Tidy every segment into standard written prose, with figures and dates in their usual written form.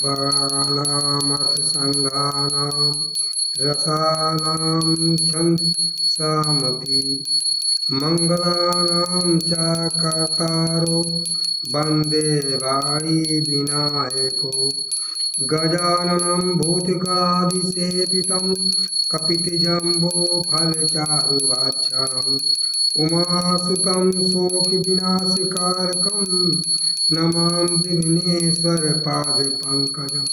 वर्णानामर्थसङ्घानां रसानां छन्द सामति मङ्गलानां च कर्तारो वन्दे वाणी विनायको गजाननं भूतगणाधिसेवितं कपितजम्बोफलचारुभक्षणम् उमासुतं शोकविनाशकारकं नमामि विघ्नेश्वरपादपङ्कजम्।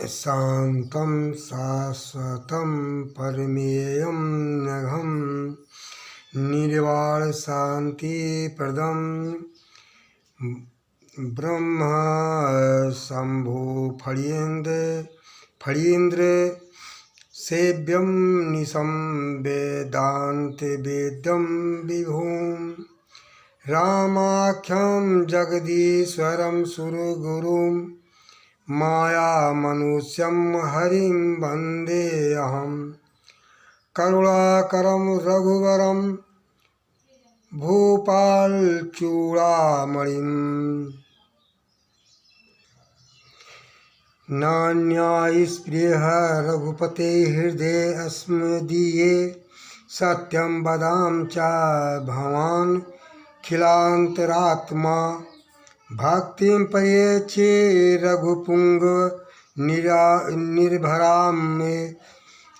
शान्तं शाश्वतं परमेयं नघं निर्वाणशान्तिप्रदं ब्रह्म शम्भो फणीन्द्र सेव्यं निशं वेदान्तवेद्यं विभुं रामाख्यं जगदीश्वरं सुरगुरुं मायामनुष्यं हरिं वन्देऽहं करुणाकरं रघुवरं भूपालचूडामणिम् नान्यायस्पृह रघुपते हृदये अस्मदीये सत्यं वदामि च भवान् खिलान्तरात्मा भक्तिं प्रयच्छे रघुपुंग निर्भरां मे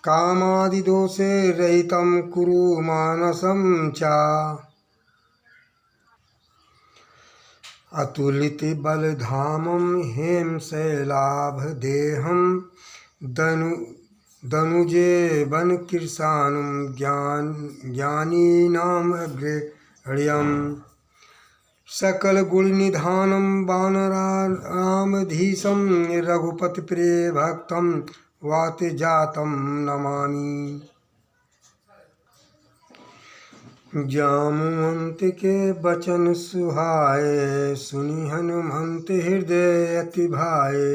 कामादिदोषे रहितं कुरु मानसं च अतुलितबलधामं हेमशैलाभदेहं दनुजेवनकृशानुं ज्ञानीनामग्रगण्यं सकलगुणनिधानं वानराणामधीशं रघुपतिप्रियभक्तं वातजातं नमामि। जामुवंत के बचन सुहाए सुनि हनुमंत हृदय अति भाए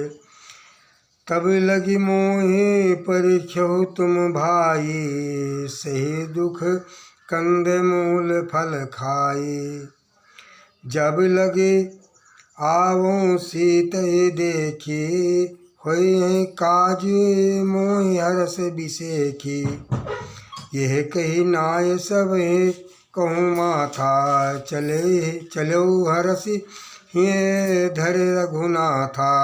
तब लगी मोहे परिख्यहु तुम भाई सही दुख कंद मूल फल खाए जब लगे आवो सीत देखी होय काज मोहि हरस बिसेखी यह कही नाय सब कहूँ माथा चलो हरसि हिय धर रघुनाथा।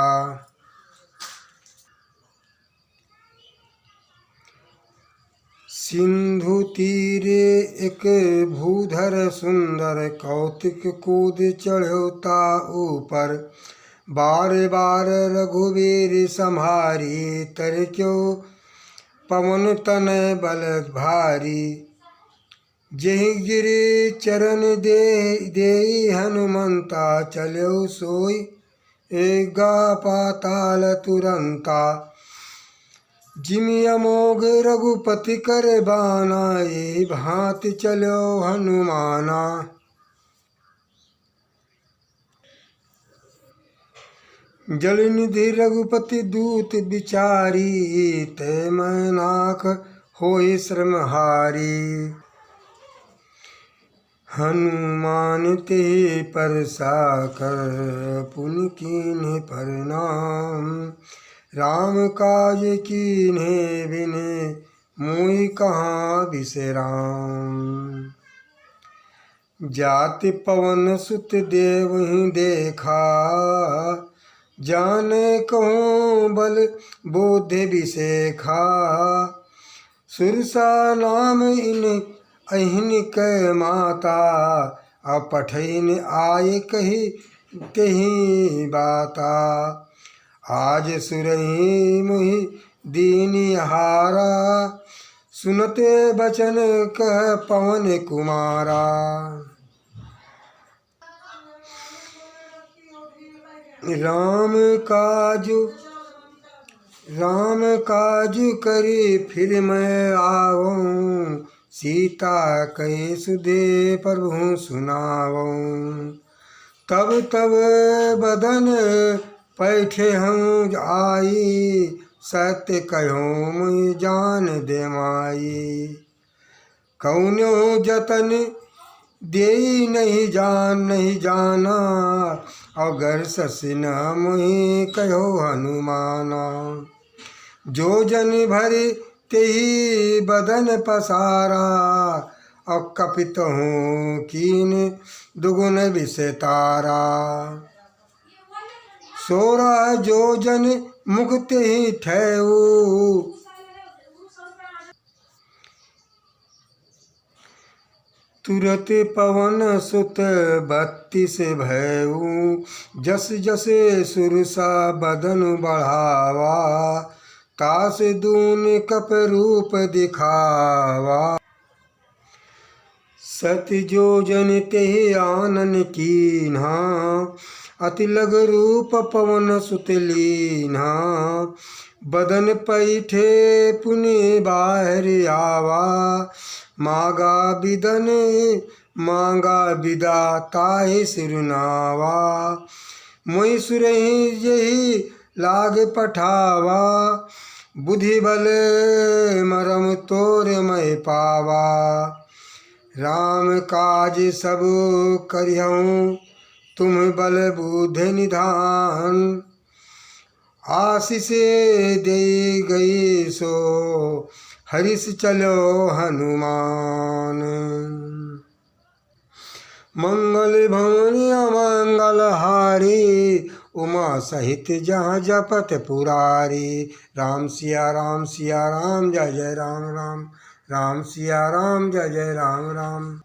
सिंधु तीरे एक भूधर सुंदर कौतिक कूद चढ़ता ऊपर बार बार रघुवीर संहारी तर क्यों पवन तन बल भारी जहि गिरि चरण दे हनुमंता चलो सोई गा पाताल तुरंता जिमि अमोघ रघुपति कर बाना ये भांति चलो हनुमाना। जलनिधि रघुपति दूत बिचारी ते मैनाक होई श्रमहारी हनुमान ते परसा कर पुनि कीन्हे प्रणाम राम काज कीन्हे बिने मुई कहाँ बिसराम। जाति पवन सुत देव ही देखा जाने कहूँ बल बोधे बिसेखा सुरसा नाम इन अहिन कै माता अपठैन आय कही कही बाता आज सुरही मुहि दीनिहारा सुनते बचन कह पवन कुमारा। राम काजु राम काजु करी फिर मैं आवऊँ, सीता कहे सुधे प्रभु सुनावऊँ। तब तब बदन पैठे हम आई, सत्य कहो मुझ जान दे माई। कौनो जतन दे नहीं जाना, अगर ससिन मुहि कहो हनुमाना। जो जन भर तेहि बदन पसारा, और कपित हूँ कीन दुगुन विषतारा। 16 जोजन मुख तेहि ठहु, तुरत पवन सुत 32 भयउ। जस जस सुरसा बदन बढ़ावा, तास दून कप रूप दिखावा। 7 जोजन तेहि आनन कीन्हा, अति लग रूप पवन सुत लीन्हा। बदन पैठे पुनि बाहर आवा, मांगा विदा ताहि सिरुनावा। मोहि सुरहि यही लाग पठावा, बुद्धि बल मरम तोर मैं पावा। राम काज सब करिहऊँ, तुम बल बुद्धि निधान। आशीष दे गई सो हरिष चलो हनुमान। मंगल भवन अमंगल हारी, उमा सहित जहाँ जपत पुरारी। राम सिया राम जय जय राम राम, राम सिया राम जय जय राम राम।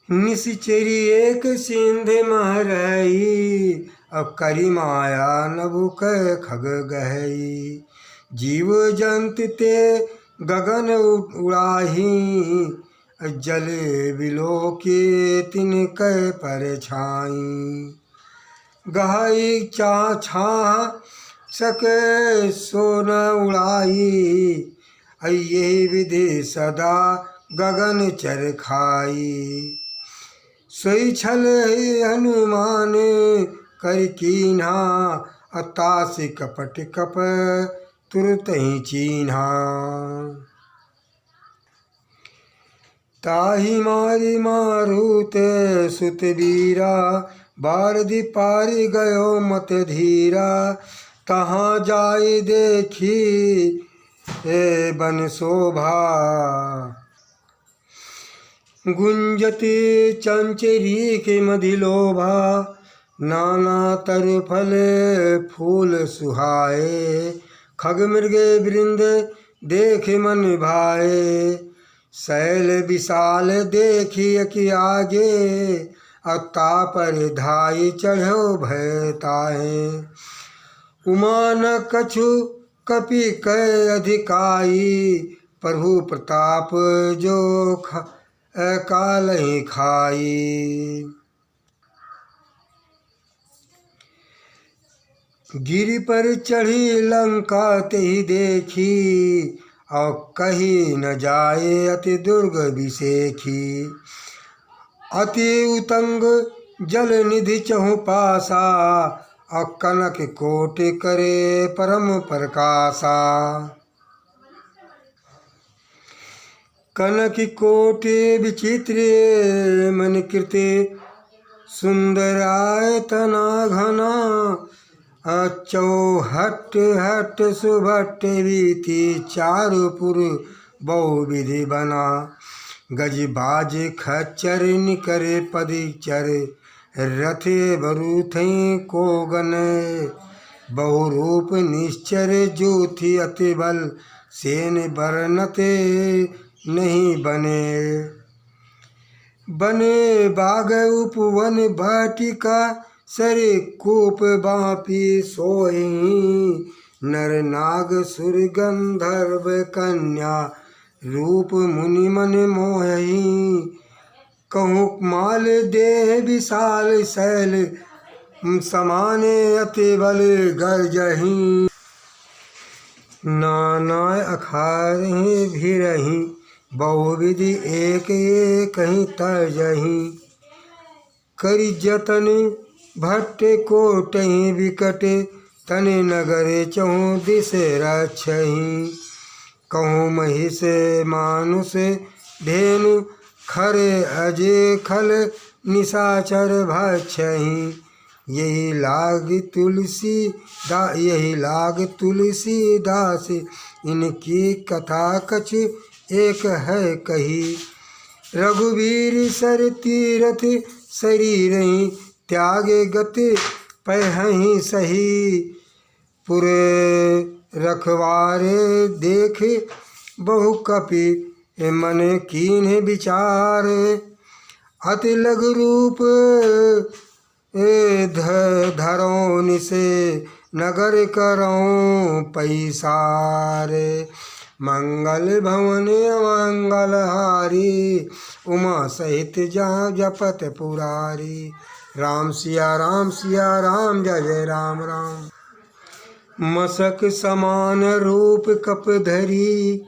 निशिचरी एक सिंध महरई, अब करी माया नभुक खग गहई। जीव जंत ते गगन उड़ाही, जल बिलो के तिनकै पर छाई। गहई छा सके सो न उड़ाई, ये विधि सदा गगन चर खाई। सोई छल हनुमान कर कीन्हा, अतास कपट कप तुरत ही चीन्हा। ताहि मारी मारुत सुत वीरा, बारधि पारि गयो मत धीरा। तहाँ जाय देखी बन शोभा, गुंजति चंचरी के मधिलोभा। नाना तरु फल फूल सुहाए, खग मृग वृंद देख मन भाए। शैल विशाल देखिए कि आगे, अता पर धाई चढ़ो भय ताहे। उमा न कछु कपि कै अधिकाई, प्रभु प्रताप जो काल ही खाई। गिरि पर चढ़ी लंका तेहि देखी, और कही न जाए अति दुर्ग विसेखी। अति उतंग जल निधि चहु पासा, और कनक कोट करे परम प्रकाशा। कनक कोट विचित्र मन कृते, सुंदर आयतना घना। चौहट हट सुभट रीति, चारुपुर बहुविधि बना। गज बाज खच्चर निकर पदिचर, रथे बरूथई को गन। बहुरूप निश्चर जूथी अति बल, सेन बरनते नहीं बने बाग उपवन वाटिका। सर कूप बापी सोई, नर नाग सुर गंधर्व कन्या। रूप मुनि मन मोहि, कहूँ माल देह विशाल शैल। समाने अति बल गर्जहीं। नाना अखारहि भिरहि बहुविधि एक कहीं तर्जहीं। करि जतन भट्ट कोटहि विकट तन नगर चहु दिस रक्षहीं। कहूँ महिष मानुष धेनु खर अज खल निशाचर भक्षहीं। यही लाग तुलसीदास इनकी कथा कछ एक है कही। रघुवीर सर तीरथ शरीरहि त्यागे गति पहहि सही। पुर रखवारे देख बहु कपि मन कीन्ह विचार। अति लघु रूप धरों निसे नगर करऊं पैसार। मंगल भवन अमंगल हारी उमा सहित जहाँ जपत पुरारी। राम सिया राम जय जय राम राम। मसक समान रूप कप धरी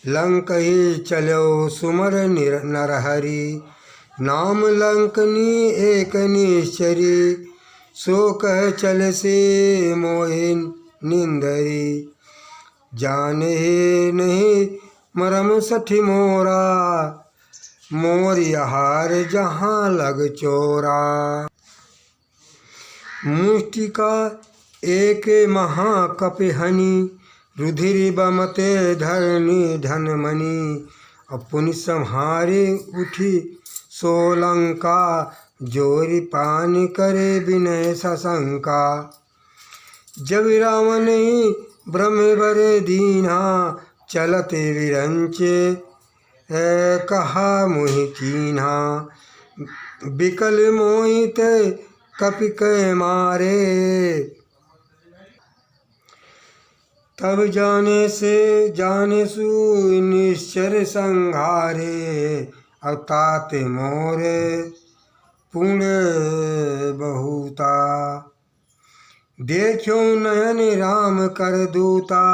लंकहि चलो सुमर नरहरि। नाम लंकनी एक निश्चरी सो कह चल से मोहि निंदरी। जाने नहीं मरम सठी मोरा मोर आहार जहाँ लग चोरा। मुष्टिका एक महाकपिहनि रुधिर बमते धरनी धनमणि। अपुनि संहारे उठी सोलंका जोरी पान करे विनय सशंका। जब रावण ब्रह्मवर दीना चलते विरंचे कहा मोहि कीन्हा। बिकल मोहित कपि कै मारे तब जाने सु निश्चर संहारे। अवतात मोर पुण्य बहुता देखो नयन राम कर दूता।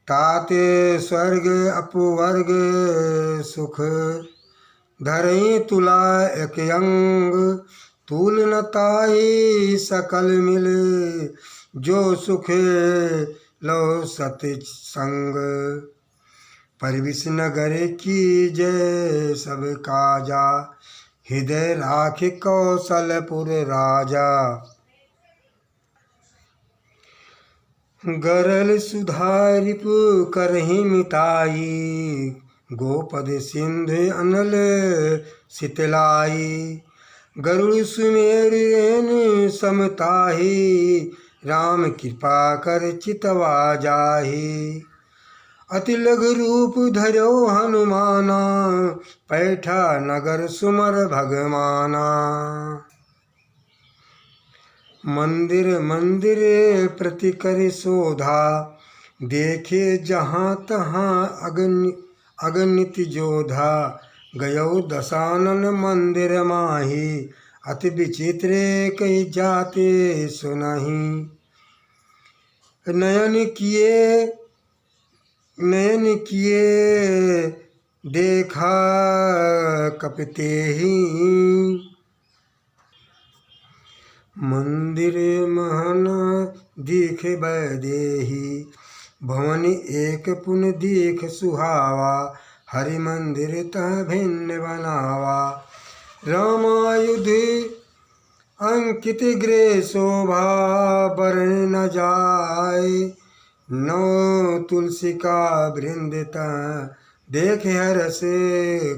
ताते स्वर्ग अपवर्ग सुख धरई तुला एक अंग। तुल न ताई सकल मिल जो सुख लो सत संग। परविश नगर की जय सब काजा हृदय राख कौशलपुर राजा। गरल सुधारिपु करहि मिताई गोपद सिंधु अनल शीतलाई। गरुड़ सुमेर रेन समताही राम कृपा कर चितवा जाही। अति लघु रूप धरो हनुमाना पैठा नगर सुमर भगवाना। मंदिर मंदिर प्रति कर शोधा देखे जहाँ तहाँ अगणित जोधा। गयो दशानन मंदिर माही अति विचित्र कई जाते सुनहि। नयन किए देखा कपिते ही। मंदिर महन दीख बैदेही भवन एक पुन दीख सुहावा। हरि मंदिर तह भिन्न बनावा। रामायुध अंकित गृह शोभा बरन न जाय। नौ तुलसी का वृंद तह देख हरस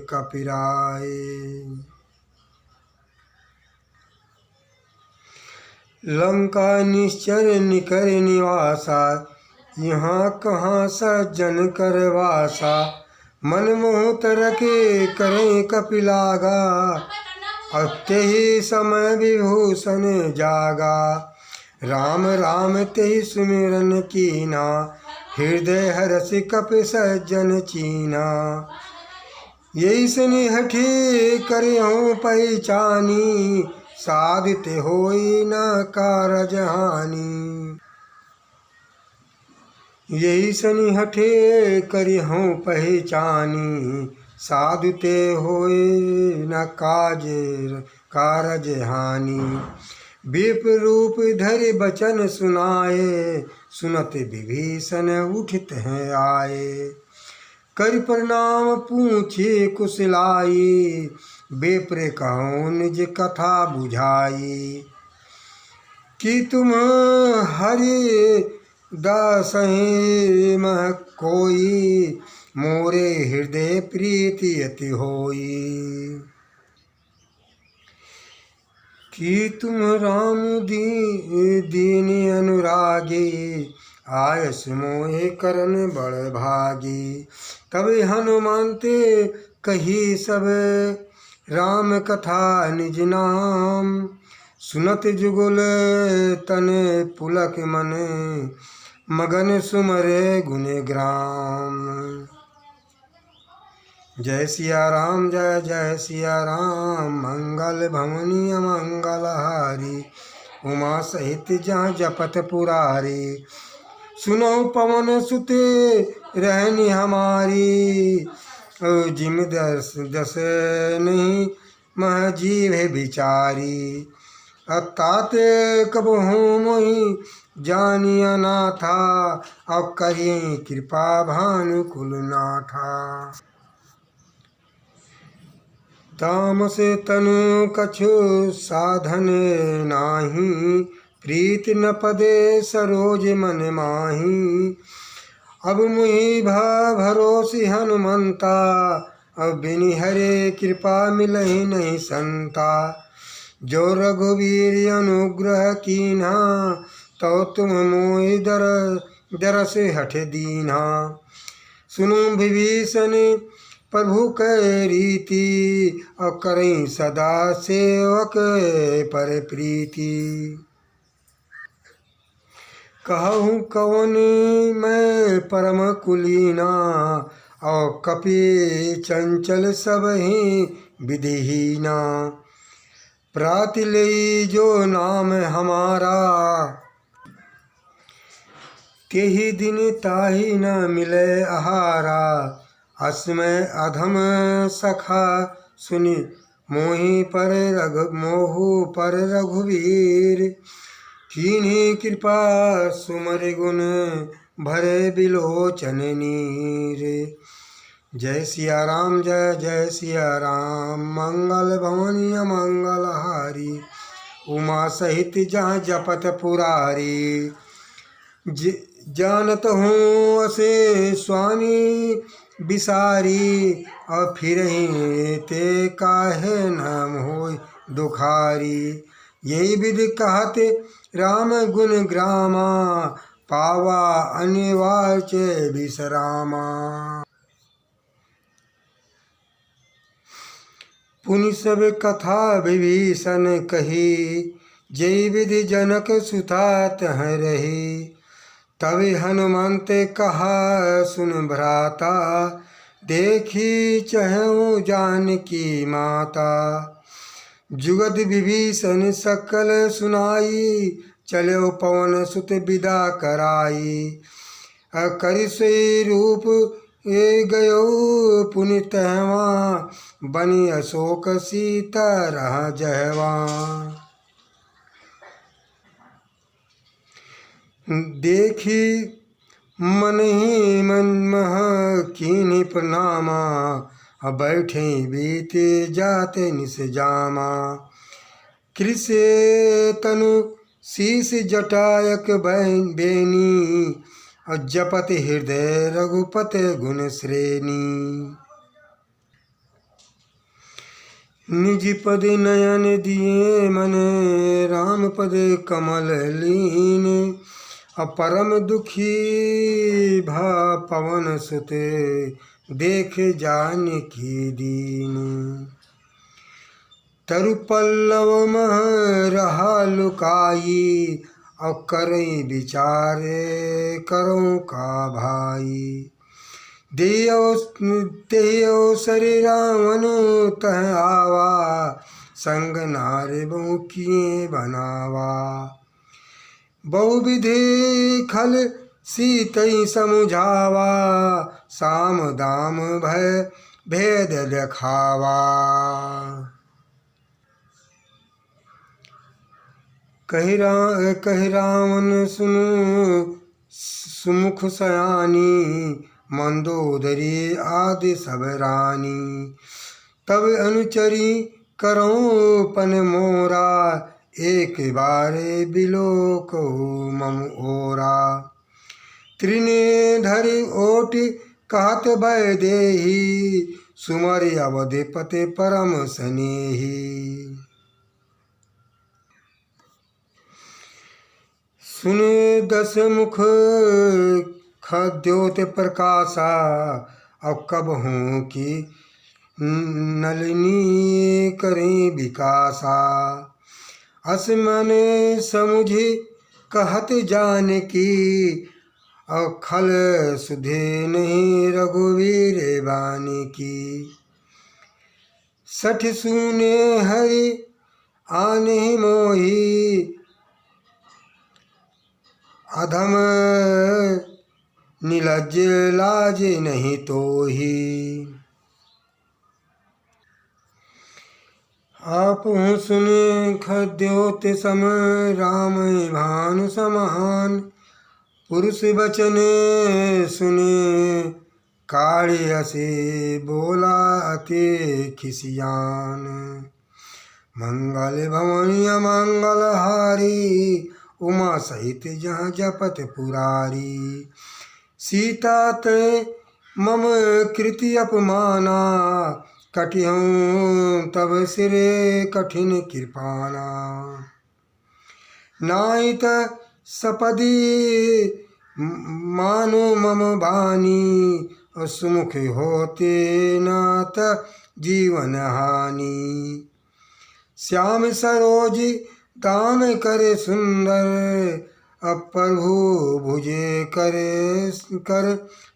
कपिराय। लंका निश्चर निकर निवासा यहाँ कहाँ सज्जन कर वासा। मन मोह तरके करें कपिलागा अते ही समय विभूषण जागा। राम राम तेहि सुमिरन कीना हृदय हरस कप सज्जन चीना। यही सनि हठी करहूँ पहचानी साधित होई न कारज हानि। यही सनि हठे करि हूँ पहचानी, साधुते होए न कारज हानि। विप्र रूप धरि बचन सुनाए, सुनत विभीषण उठित हैं आए। कर प्रणाम पूछे कुशलाई, विप्र कहूँ निज कथा बुझाई। कि तुम हरि दासहि मह कोई, मोरे हृदय प्रीति अति होई। कि तुम राम दीन अनुरागी, आयस मोहि करन बड़ भागी। तब हनुमंते कही सब राम कथा निज नाम, सुनत जुगुल तन पुलक मन, मगन सुमरे गुण ग्राम। जय सिया राम जय जय सिया राम, मंगल भवनी मंगल हारी। उमा सहित जहाँ जपत पुरारी, सुनो पवन सुते रहनी हमारी। जिम दस नहीं मह जीव बिचारी, अताते कब हूँ मोहि जानिया ना था, अब कहीं कृपा भानुकुल ना था। तामस तनु कछु साधन नाही, प्रीति न पदे सरोज मन माही। अब मुहि भरोसी हनुमंता, अब बिनि हरे कृपा मिलहि नहीं संता। जो रघुवीर अनुग्रह कीन्हा, तो तुम मोहि दरस हठ दीन्हा। सुनो विभीषण प्रभु कै रीति, और करें सदा सेवक पर प्रीति। कहूँ कौन मैं परम कुलीना, और कपि चंचल सब ही विधिहीना। प्रातिलई जो नाम हमारा, तेहि दिन ताहि न मिले आहारा। अस्मय अधम सखा सुनि, मोहि पर रघुवीर। कीन्ही कृपा सुमरि गुण, भरे बिलोचन नीर। जय सिया राम जय जय सिया राम, मंगल भवनी मंगल हारी। उमा सहित जहाँ जपत पुरारी, जानत हूँ असे स्वामी बिसारी। और फिर ही ते काहे नाम हो दुखारी। यही विधि कहते राम गुण ग्रामा, पावा अनिवार्य विश्रामा। पुनि सब कथा विभीषण कही, जय विधि जनक सुता तह रही। तब हनुमंत कहा सुन भ्राता, देखी चहु जानकी माता। जुगद विभीषण सकल सुनाई, चलो पवन सुत विदा कराई। करिसई रूप गयो पुनि तहवा, बनी अशोक सीता रहा जहवा। देखी मन ही मन मह कीन्ही प्रणामा, अब बैठे बीते जाते निस जामा। कृष तनु शीस जटायक बेनी, और जपत हृदय रघुपत गुण श्रेणी। निज पद नयन दिए मन, राम पद कमल लीन। परम दुखी भा पवन सुते, देख जानकी दीन। तरु पल्लव मह रहा लुकाई, और करई विचारे करो का भाई। देयो सरि रावण तह आवा, संग नारे बहु किए बनावा। बहुविधि खल सीतई समुझावा, साम दाम भय भेद देखावा। कहि रावण सुनु सुमुख सयानी, मंदोदरी आदि सब रानी। तब अनुचरी करो पन मोरा, एक बारे बिलोक मम ओरा। त्रिने धरि ओट कहत भय देही, सुमरि अवधिपति परम स्नेही। सुने दस मुख खद्योत प्रकाशा, अब कब हूँ कि नलिनी करें विकासा। अस मन समुझी कहत जान की, और खल सुधे नहीं रघुवीर बानी की। सठ सुने हरि आने मोही, अधम निलज्ज लाज नहीं तोही। आप सुने खद्योत सम, राम भानु समान। पुरुष वचन सुने काढ़ी हसे, बोला अति खिसियान। मंगल भवन अमंगल हारी, उमा सहित जहाँ जपत पुरारी। सीता ते मम कृति अपमाना, कटिहूँ तब सिरे कठिन कृपाना। नाहित सपदी मानो मम बानी, सुमुख होते नाथ जीवन हानि। श्याम सरोज दाम करे सुंदर, अब प्रभु भुजे करे कर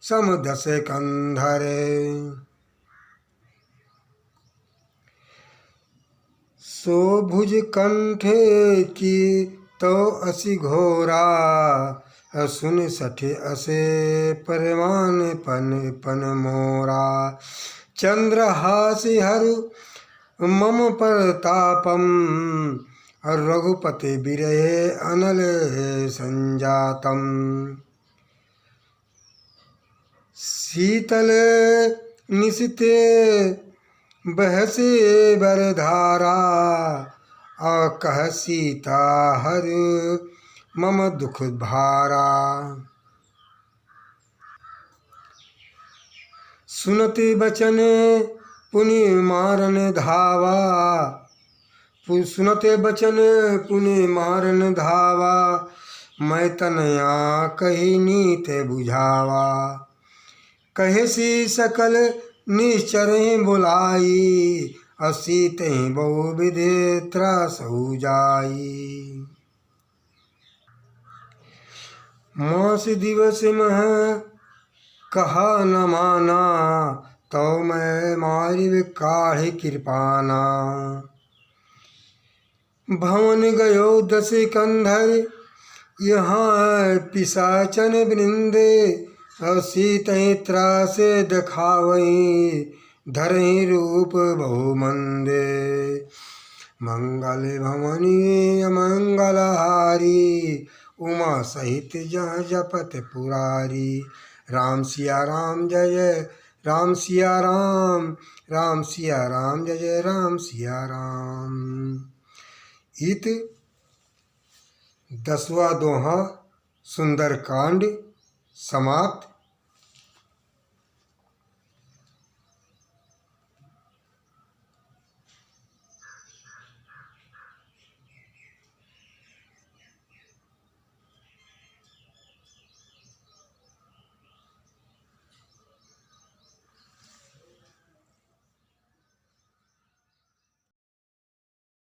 सम दस कंधर। सो भुज कंठे की तो असी घोरा, सुन सठे असे परमान पन मोरा। चंद्रहासि हरु मम परतापम, रघुपति बिरहे अनल संजातम। शीतल निशिते बहसे बरधारा, कह सीता हर मम दुख भारा। सुनते बचन पुनि मारन धावा, सुनते बचन पुनि मारन धावा। मैं तनया कही नीत बुझावा, कहे सी सकल निश्चर बुलाई। असीत बहुविधि त्रास हो जाई। मास दिवस मह कहा न माना, तो मैं मारिव काढ़ी कृपाना। भवन गयो दस कंधर, यहाँ पिशाचन वृंदे। सीतहि त्रास दिखावई, धरहि रूप बहुमंदे। मंगल भवनी अमंगल हारी, उमा सहित जहाँ जपत पुरारी। राम सिया राम जय जय राम सिया राम, राम सिया राम जय जय राम सिया राम। इत 10वां दोहा सुंदरकांड समाप्त।